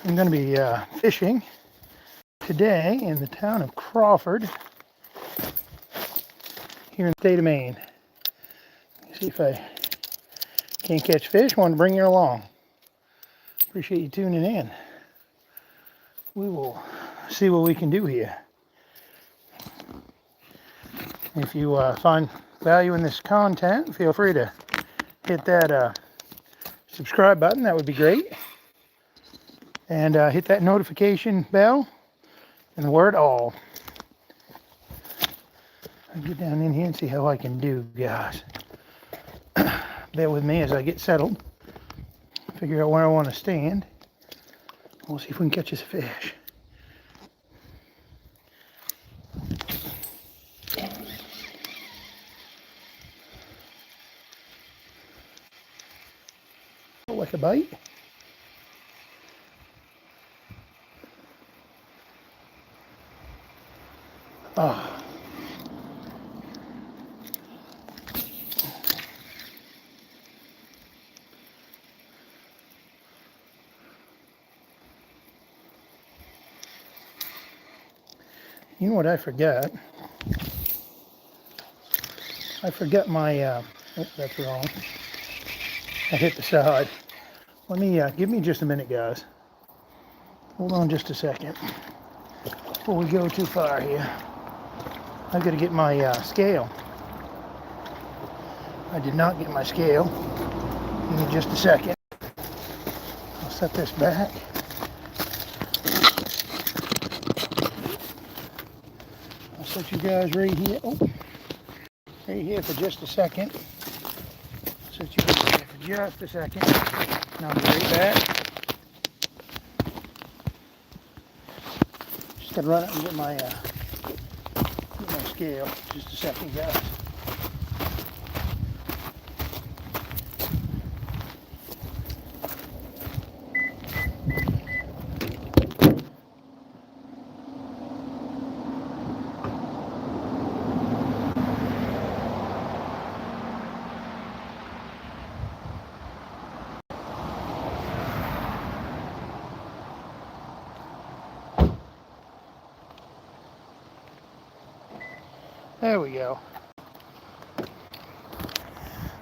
I'm going to be fishing today in the town of Crawford here in the state of Maine. See if I can't catch fish. Want to bring you along. Appreciate you tuning in. We will see what we can do here. If you find value in this content, feel free to hit that subscribe button. That would be great. And hit that notification bell and the word all. I'll get down in here and see how I can do, guys. Bear with me as I get settled. Figure out where I want to stand. We'll see if we can catch us a fish. Like a bite. Oh. You know what I forgot? I forgot my, oh, that's wrong. I hit the side. Let me, give me just a minute, guys. Hold on just a second. Before we go too far here. I've got to get my scale. I did not get my scale. Give me just a second. I'll set this back. I'll set you guys right here. Oh, right here for just a second. Set you guys here for just a second. Now I'll be right back. Just gotta run up and get my scale. Just a second, guys. There we go.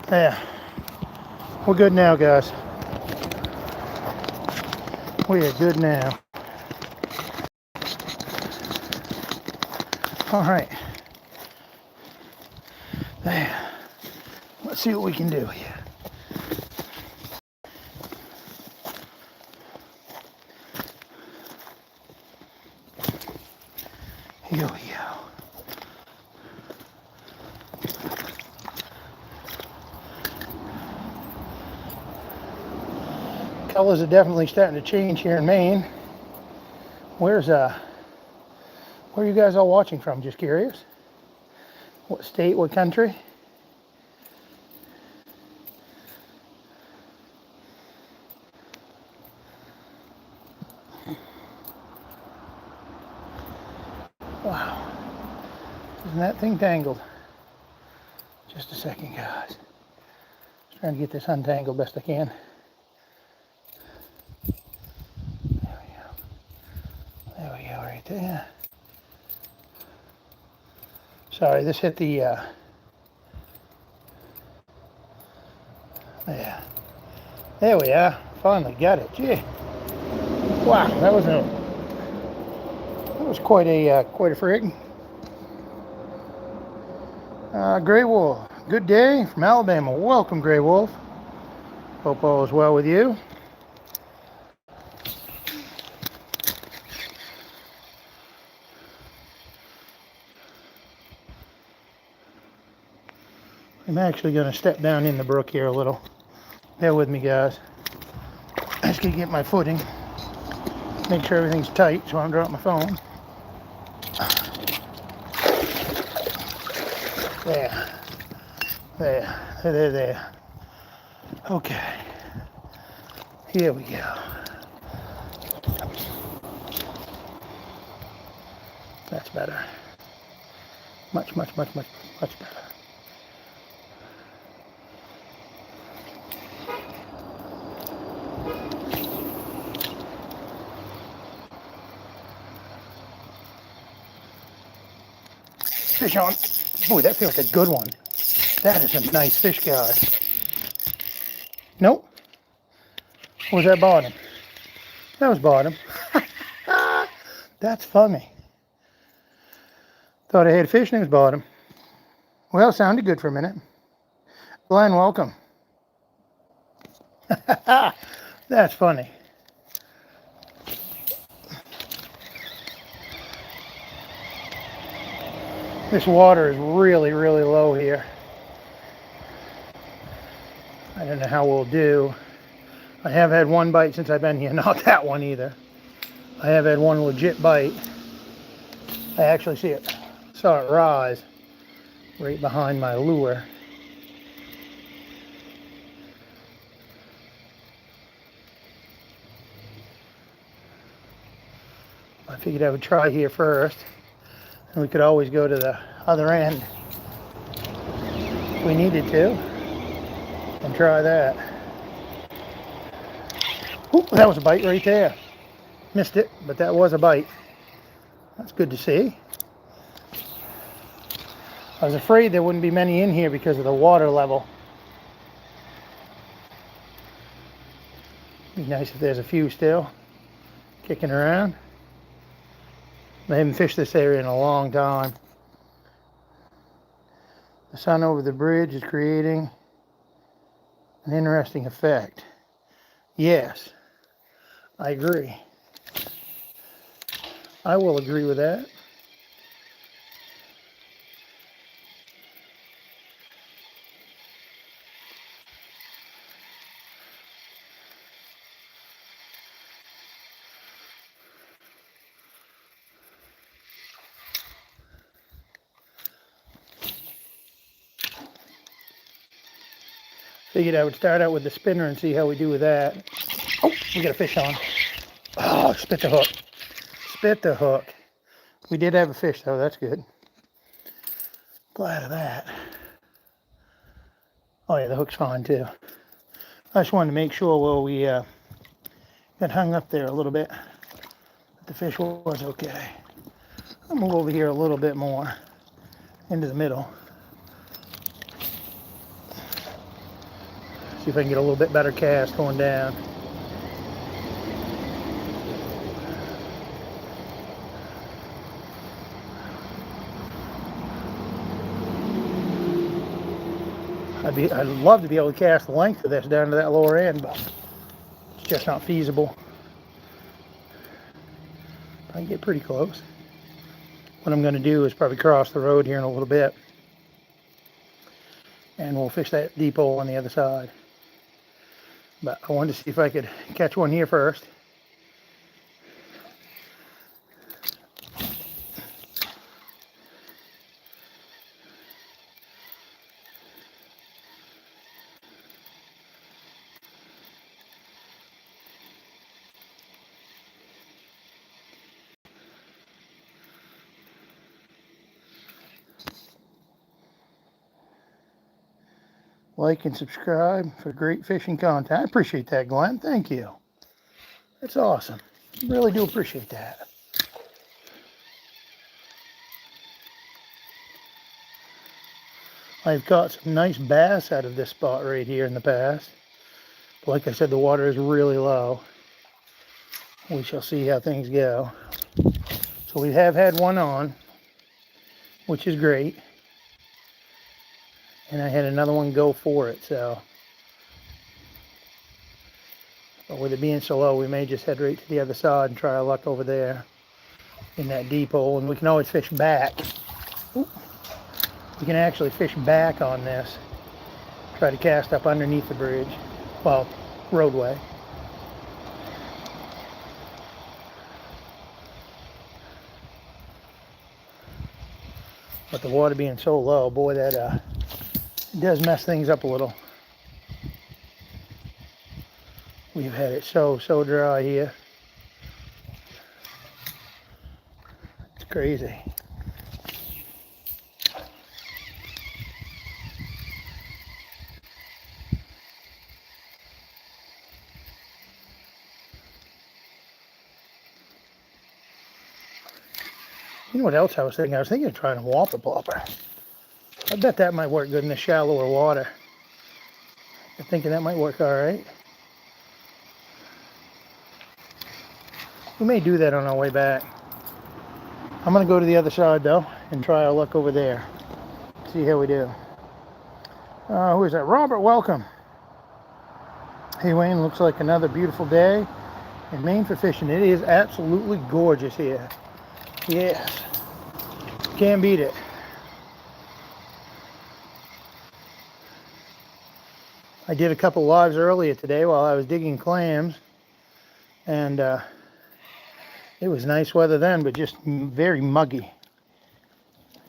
Yeah. We're good now, guys. We are good now. All right. There. Let's see what we can do here. Here we go. Colors are definitely starting to change here in Maine. Where are you guys all watching from? Just curious. What state, what country? Wow. Isn't that thing tangled? Just a second, guys. Just trying to get this untangled best I can. There. Sorry, this hit the there we are. Finally got it. Gee. Wow, that was quite a frig. Gray Wolf, good day from Alabama. Welcome, Gray Wolf. Hope all is well with you. I'm actually going to step down in the brook here a little. Bear with me, guys. I just got to get my footing. Make sure everything's tight so I don't drop my phone. There. Okay. Here we go. That's better. Much better. fish on. Boy, that feels like a good one. That is a nice fish, guys. Nope. Or was that bottom? That was bottom. That's funny. Thought I had fish and it was bottom. Well, sounded good for a minute. Glenn, welcome. That's funny. This water is really, really low here. I don't know how we'll do. I have had one bite since I've been here. Not that one either. I have had one legit bite. I actually saw it rise right behind my lure. I figured I would try here first, and we could always go to the other end if we needed to and try that. Ooh, that was a bite right there. Missed it, but that was a bite. That's good to see. I was afraid there wouldn't be many in here because of the water level. Be nice if there's a few still kicking around. I haven't fished this area in a long time. The sun over the bridge is creating an interesting effect. Yes, I agree. I will agree with that. Figured I would start out with the spinner and see how we do with that. Oh, we got a fish on. Oh, spit the hook. Spit the hook. We did have a fish though, that's good. Glad of that. Oh yeah, the hook's fine too. I just wanted to make sure while we got hung up there a little bit that the fish was okay. I'll move over here a little bit more into the middle. See if I can get a little bit better cast going down. I'd love to be able to cast the length of this down to that lower end, but it's just not feasible. I can get pretty close. What I'm going to do is probably cross the road here in a little bit, and we'll fish that deep hole on the other side. But I wanted to see if I could catch one here first. Like and subscribe for great fishing content. I appreciate that, Glenn. Thank you. That's awesome. Really do appreciate that. I've caught some nice bass out of this spot right here in the past. But like I said, the water is really low. We shall see how things go. So we have had one on, which is great. And I had another one go for it, so. But with it being so low, we may just head right to the other side and try our luck over there in that deep hole. And we can always fish back. Ooh. We can actually fish back on this. Try to cast up underneath the bridge. Well, roadway. But the water being so low, boy, that it does mess things up a little. We've had it so dry here. It's crazy. You know what else I was thinking? I was thinking of trying a whopper plopper. I bet that might work good in the shallower water. I'm thinking that might work all right. We may do that on our way back. I'm going to go to the other side, though, and try our luck over there. See how we do. Who is that? Robert, welcome. Hey, Wayne, looks like another beautiful day in Maine for fishing. It is absolutely gorgeous here. Yes. Can't beat it. I did a couple lives earlier today while I was digging clams, and it was nice weather then, but just very muggy.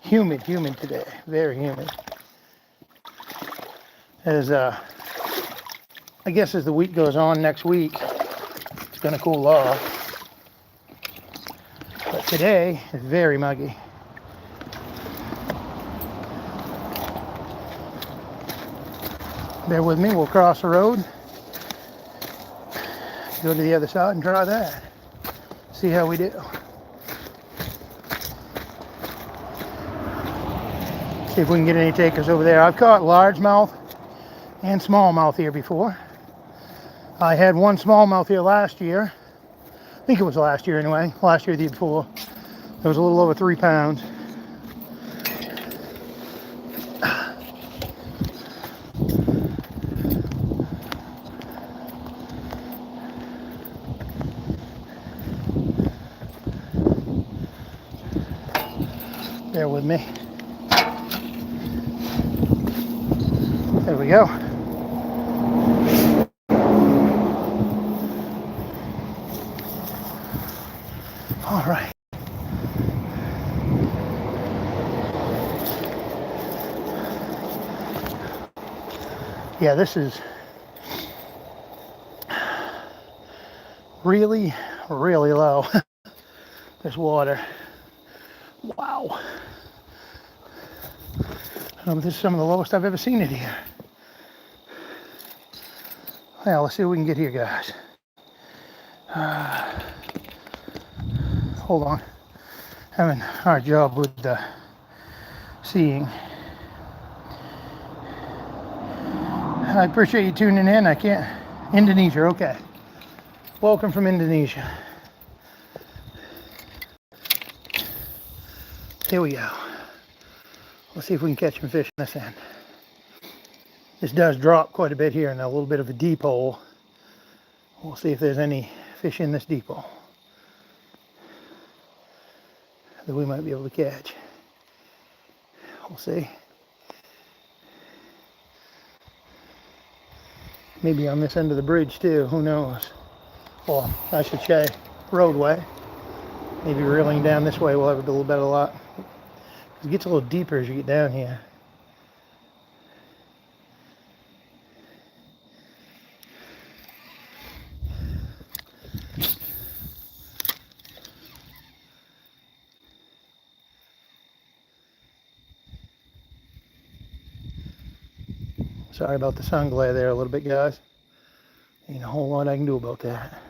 Humid today, very humid. As I guess as the week goes on next week, it's going to cool off. But today is very muggy. Bear with me, we'll cross the road, go to the other side and try that. See how we do. See if we can get any takers over there. I've caught largemouth and smallmouth here before. I had one smallmouth here last year. I think it was last year anyway. Last year, the year before. It was a little over 3 pounds. Bear with me. There we go. All right. Yeah, this is really, really low. This water. Wow. This is some of the lowest I've ever seen it here. Well, let's see what we can get here, guys. Hold on. Having a hard job with seeing. I appreciate you tuning in. I can't. Indonesia, okay. Welcome from Indonesia. Here we go. Let's see if we can catch some fish in this end. This does drop quite a bit here in a little bit of a deep hole. We'll see if there's any fish in this deep hole that we might be able to catch. We'll see. Maybe on this end of the bridge too, who knows? Well, I should say roadway. Maybe reeling down this way we'll have a little better luck. It gets a little deeper as you get down here. Sorry about the sun glare there a little bit, guys. Ain't a whole lot I can do about that.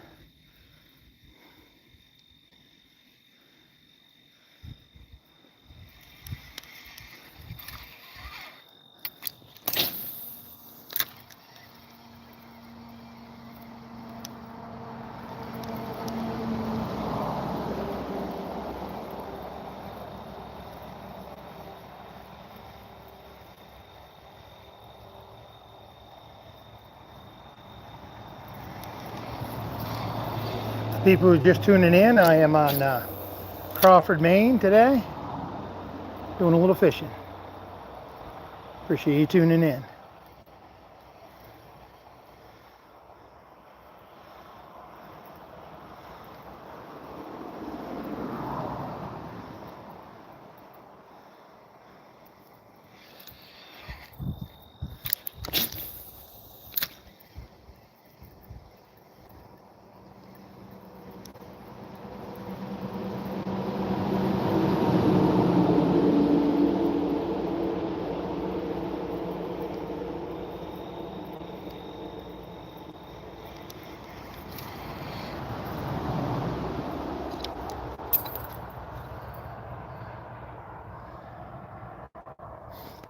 People who are just tuning in, I am on Crawford, Maine today, doing a little fishing. Appreciate you tuning in.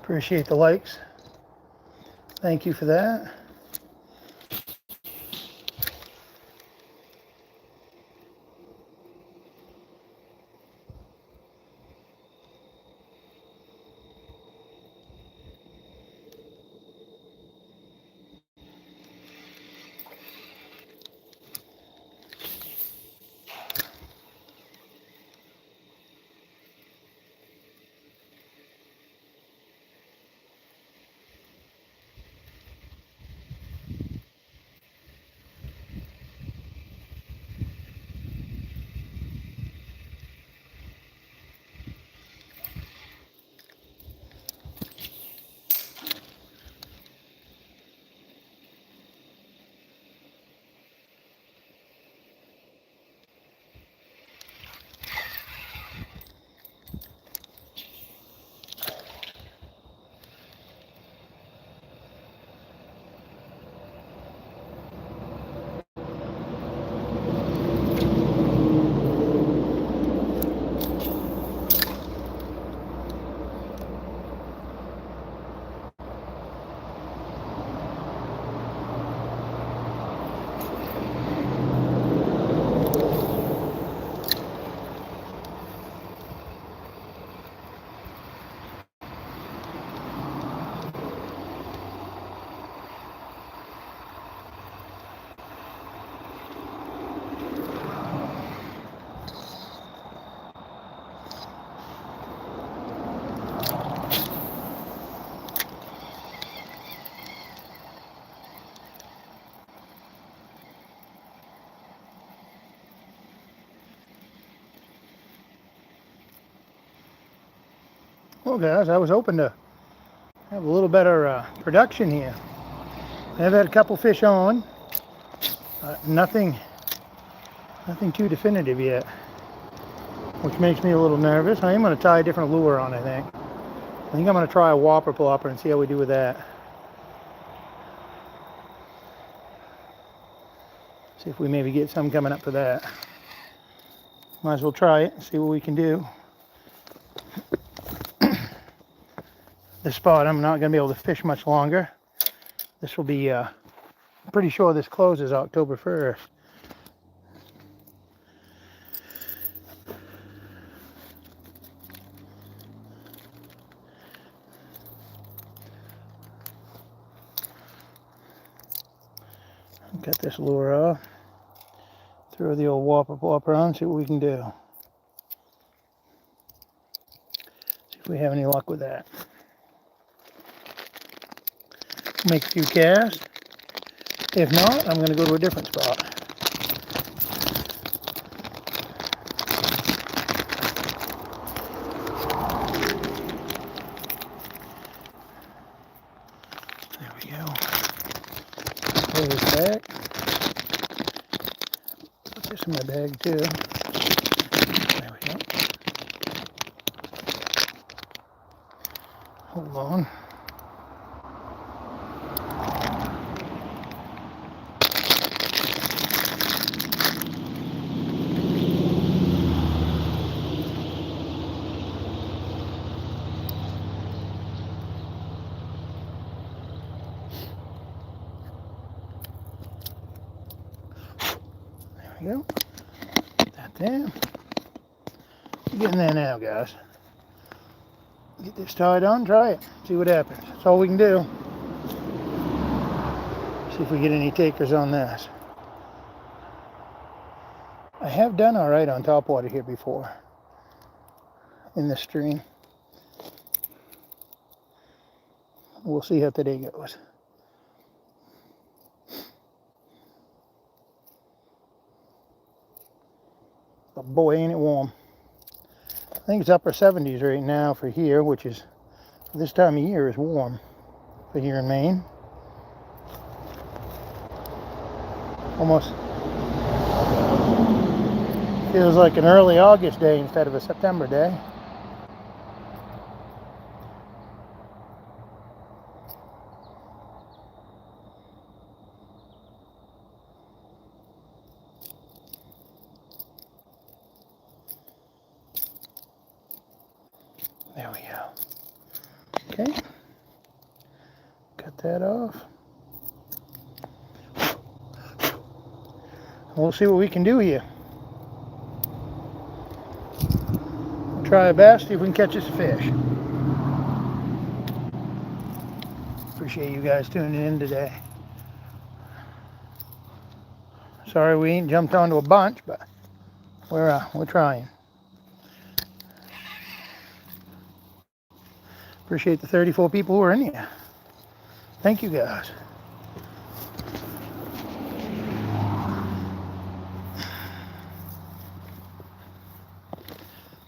Appreciate the likes. Thank you for that. Well, guys, I was hoping to have a little better production here. I've had a couple fish on. Nothing too definitive yet, which makes me a little nervous. I am going to tie a different lure on, I think. I think I'm going to try a whopper plopper and see how we do with that. See if we maybe get some coming up for that. Might as well try it and see what we can do. This spot I'm not going to be able to fish much longer. This will be, I'm pretty sure this closes October 1st. Cut this lure off. Throw the old whopper plopper on, see what we can do. See if we have any luck with that. Make a few casts. If not, I'm going to go to a different spot. There we go. Pull this back. Put this in my bag too. There we go. Hold on. There we go. Put that there. We're getting there now, guys. Get this tied on, try it, see what happens. That's all we can do. See if we get any takers on this. I have done all right on topwater here before in this stream. We'll see how today goes. But boy, ain't it warm. I think it's upper 70s right now for here, which is, this time of year is warm for here in Maine. Almost feels like an early August day instead of a September day. There we go. Okay. that off. We'll see what we can do here. We'll try our best, see if we can catch us a fish. Appreciate you guys tuning in today. Sorry we ain't jumped onto a bunch, but we're trying. Appreciate the 34 people who are in here. Thank you guys.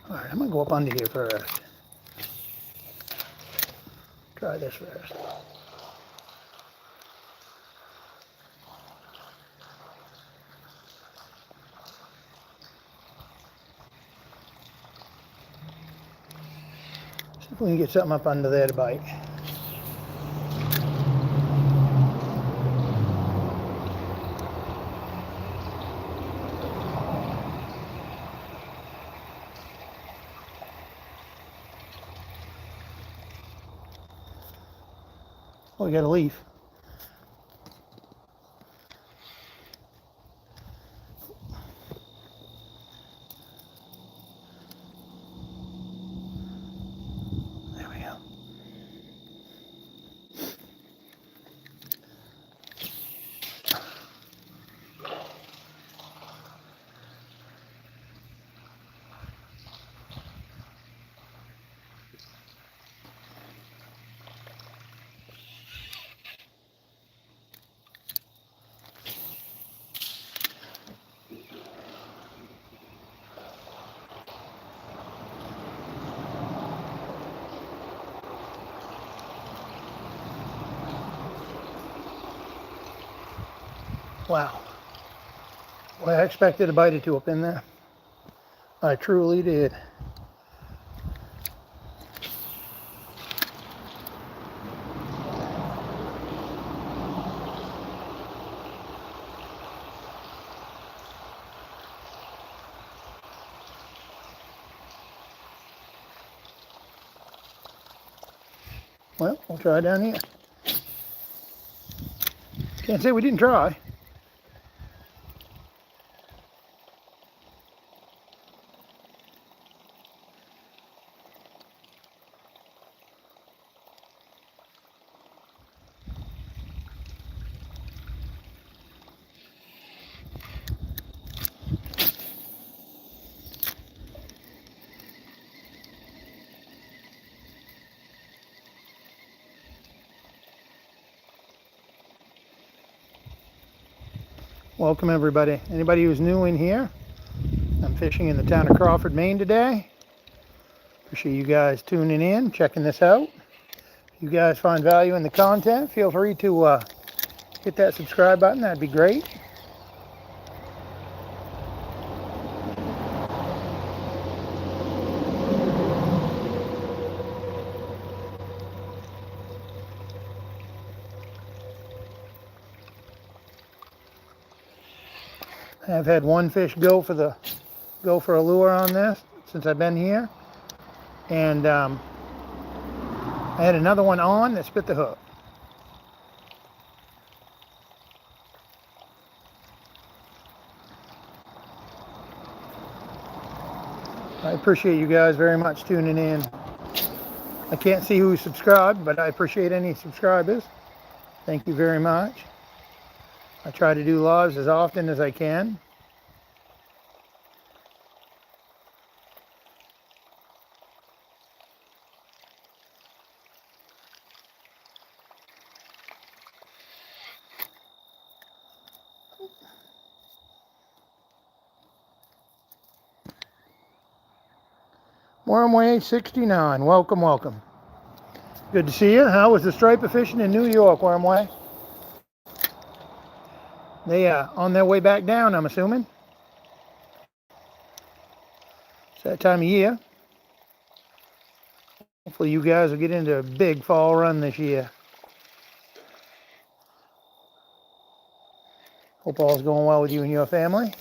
Alright, I'm gonna go up under here first. Try this first. See if we can get something up under there to bite. Oh, we got a leaf. There we go. Wow. Well, I expected a bite or two up in there. I truly did. Well, we'll try down here. Can't say we didn't try. Welcome everybody. Anybody who's new in here, I'm fishing in the town of Crawford, Maine today. Appreciate you guys tuning in, checking this out. If you guys find value in the content, feel free to hit that subscribe button. That'd be great. I've had one fish go for a lure on this since I've been here, and I had another one on that spit the hook. I appreciate you guys very much tuning in. I can't see who's subscribed, but I appreciate any subscribers. Thank you very much. I try to do lives as often as I can. Wormway 69, welcome, welcome. Good to see you. How was the striper fishing in New York, Wormway? They on their way back down, I'm assuming. It's that time of year. Hopefully you guys will get into a big fall run this year. Hope all's going well with you and your family.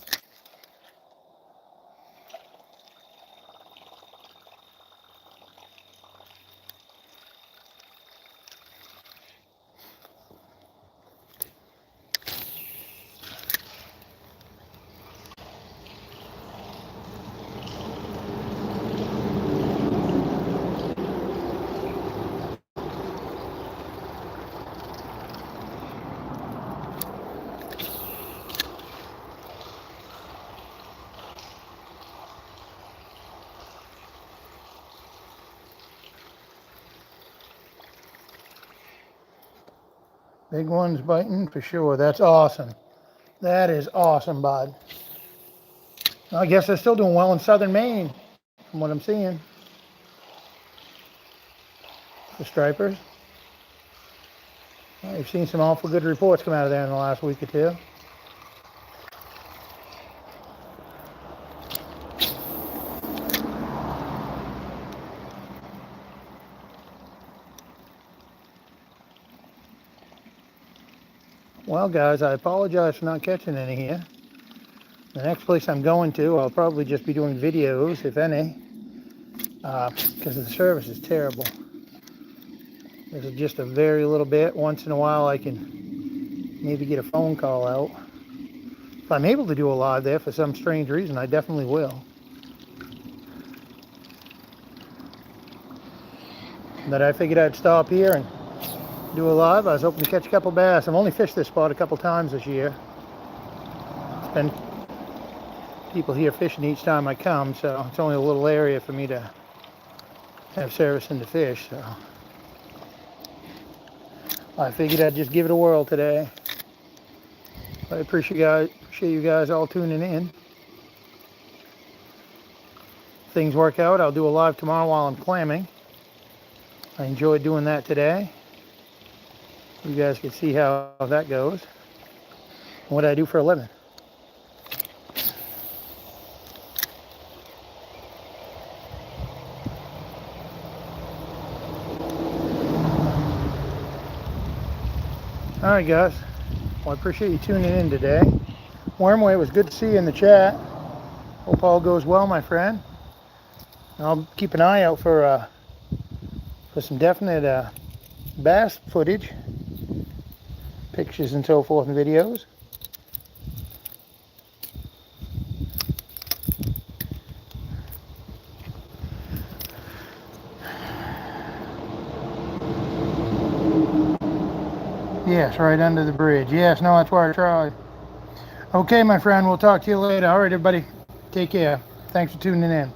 Big one's biting for sure. That's awesome. That is awesome, bud. I guess they're still doing well in southern Maine, from what I'm seeing. The stripers. I've seen some awful good reports come out of there in the last week or two. Well, guys, I apologize for not catching any here. The next place I'm going to, I'll probably just be doing videos, if any, because the service is terrible. This is just a very little bit. Once in a while, I can maybe get a phone call out. If I'm able to do a live there for some strange reason, I definitely will. But I figured I'd stop here and do a live. I was hoping to catch a couple bass. I've only fished this spot a couple times this year. It's been people here fishing each time I come, so it's only a little area for me to have service in the fish. So I figured I'd just give it a whirl today. I appreciate you guys all tuning in. If things work out, I'll do a live tomorrow while I'm clamming. I enjoyed doing that today. You guys can see how that goes. What I do for a living. All right, guys. Well, I appreciate you tuning in today. Wormway, it was good to see you in the chat. Hope all goes well, my friend. I'll keep an eye out for some definite bass footage, pictures and so forth, and videos. Yes, right under the bridge. Yes, no, that's where I tried. Okay, my friend, we'll talk to you later. All right, everybody, take care. Thanks for tuning in.